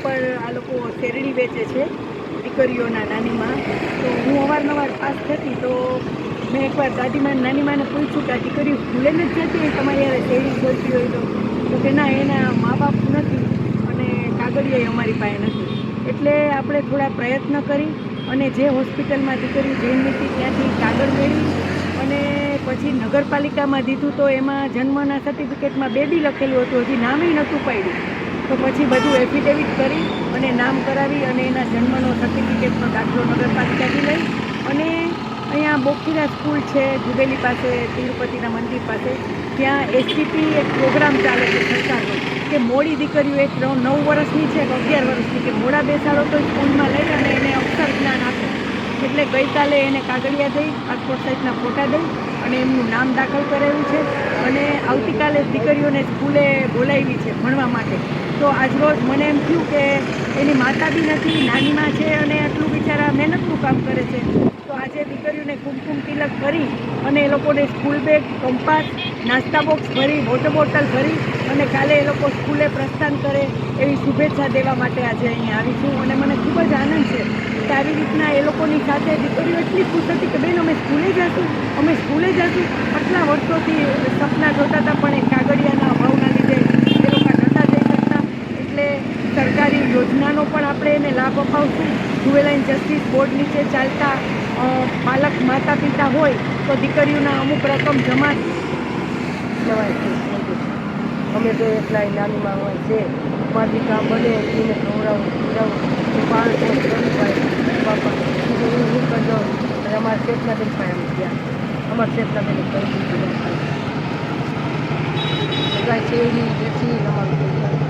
ઉપર આ લોકો શેરડી વેચે છે દીકરીઓના નાનીમાં. તો હું અવારનવાર પાસ થતી તો મેં એકવાર નાની માને પૂછ્યું કે આ દીકરીઓ સ્કૂલે નથી જતી હોય, તમારી યારે શેરડી જોઈતી હોય તો કે ના, એના મા બાપ નથી અને કાગળિયા અમારી પાસે નથી. એટલે આપણે થોડા પ્રયત્ન કરી અને જે હોસ્પિટલમાં દીકરી જઈને હતી ત્યાંથી કાગળ મેળવી અને પછી નગરપાલિકામાં દીધું તો એમાં જન્મના સર્ટિફિકેટમાં બેબી લખેલું હતું, હજી નામે નહોતું પાડ્યું. તો પછી બધું એફિડેવિટ કરી અને નામ કરાવી અને એના જન્મનો સર્ટિફિકેટનો દાખલો નગરપાલિકાથી લઈ અને અહીંયા બોખીરા સ્કૂલ છે જુબેલી પાસે, તિરુપતિના મંદિર પાસે, ત્યાં એસટીપી એક પ્રોગ્રામ ચાલે છે સરકારનો કે મોડી દીકરીઓ એક 9 વર્ષની છે કે 11 વર્ષની કે મોડા બેસાડો તો સ્કૂલમાં લઈ અને એને અક્ષર જ્ઞાન આપે. એટલે ગઈકાલે એને કાગળિયા દઈ, પાસપોર્ટ સાઇઝના ફોટા દઈ અને એમનું નામ દાખલ કરાવ્યું છે અને આવતીકાલે દીકરીઓને સ્કૂલે બોલાવી છે ભણવા માટે. તો આજરોજ મને એમ થયું કે એની માતા બી નથી, નાનીમાં છે અને આટલું બિચારા મહેનતનું કામ કરે છે. તો આજે દીકરીઓને કુમકુમ તિલક ભરી અને એ લોકોને સ્કૂલ બેગ, કંપાસ, નાસ્તા બોક્સ ભરી, વોટર બોટલ ભરી અને કાલે એ લોકો સ્કૂલે પ્રસ્થાન કરે એવી શુભેચ્છા દેવા માટે આજે અહીંયા આવી છું. અને મને ખૂબ જ આનંદ છે કે આવી રીતના એ લોકોની સાથે દીકરીઓ એટલી ખુશ હતી કે બેન અમે સ્કૂલે જઈશું, અમે સ્કૂલે જઈશું. આટલા વર્ષોથી સપના જોતા હતા પણ એ કાગળિયાના અભાવના લીધે એ લોકો નહોતા જઈ શકતા. એટલે સરકારી યોજનાનો પણ આપણે એને લાભ અપાવશું. જુવેલાઇન જસ્ટિસ બોર્ડ નીચે ચાલતા બાળક માતા પિતા હોય તો દીકરીઓના અમુક રકમ જમા જવાય છે. અમે તો એટલા નાનીમાં હોય છે, મારી કામ બને એને ખવડાવું પીવડાવું એ બાળકો કરવું પડે બાપા હું કરજો. અને અમારા શેઠના બેન પાસે અમે ગયા, અમારા શેઠના બેને કરી દીધું કાંઈ શેરડી વેચી અમારું